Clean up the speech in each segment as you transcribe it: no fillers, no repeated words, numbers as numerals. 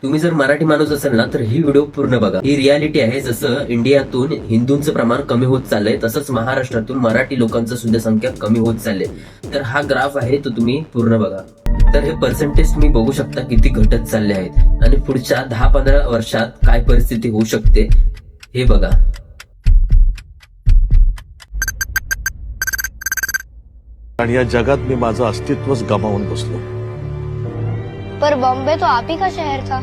तुम्ही जर मराठी माणूस असेल ना तर ही व्हिडिओ पूर्ण बघा. ही रियालिटी आहे. जसं इंडियातून हिंदूंचं प्रमाण कमी होत चाललंय तसंच महाराष्ट्रातून मराठी लोकांचं सुद्धा संख्या कमी होत चालले. तर हा ग्राफ आहे तो तुम्ही पूर्ण बघा. तर हे पर्सेंटेज तुम्ही बघू शकता किती घटत चालले आहेत आणि पुढच्या 10-15 वर्षात काय परिस्थिती होऊ शकते हे बघा. आणि या जगात मी माझं अस्तित्वच गमावून बसलो. पर बॉम्बे तो आप ही का शहर था.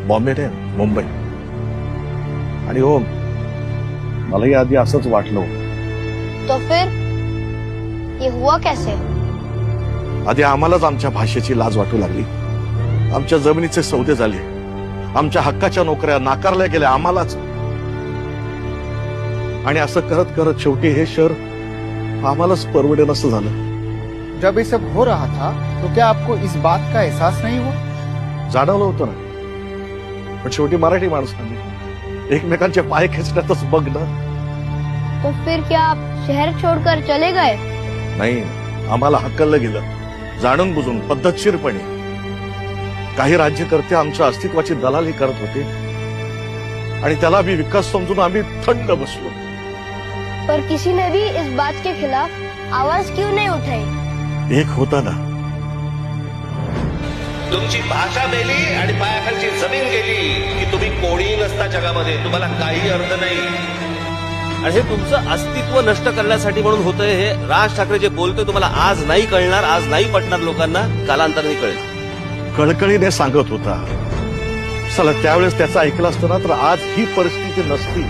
बॉम्बे नाही, मुंबई. आणि हो, मलाही आधी असंच वाटलं. तो फिर ये हुआ कैसे. आधी आम्हालाच आमच्या भाषेची लाज वाटू लागली. आमच्या जमिनीचे सौदे झाले. आमच्या हक्काच्या नोकऱ्या नाकारल्या गेल्या आम्हालाच. आणि असं करत करत शेवटी हे शहर आम्हालाच परवडेन असं झालं. जब ये सब हो रहा था तो क्या आपको इस बात का एहसास नहीं हुआ. जाणवलं होतं ना, पण शेवटी मराठी माणसांनी एकमेकांचे पाय खेचण्यातच बघ ना. तो फिर क्या आप शहर छोड़कर चले गए. नाही, आम्हाला हक्कलं गेलं जाणून बुजून पद्धतशीरपणे. काही राज्यकर्ते आमच्या अस्तित्वाची दलाली करत होते आणि त्याला मी विकास समजून आम्ही थंड बसलो. पर किसी ने भी इस बात के खिलाफ आवाज क्यों नहीं उठाई. एक होता ना. तुमची भाषा मेली आणि पायाखालची जमीन गेली की तुम्ही कोणी नसता जगामध्ये. तुम्हाला काही अर्थ नाही. आणि हे तुमचं अस्तित्व नष्ट करण्यासाठी म्हणून होतंय. हे राज ठाकरे जे बोलतोय तुम्हाला आज नाही कळणार, आज नाही पटणार लोकांना, कालांतराने कळेल. कळकळीने सांगत होता. चला त्यावेळेस त्याचं ऐकलं असतं ना तर आज ही परिस्थिती नसती.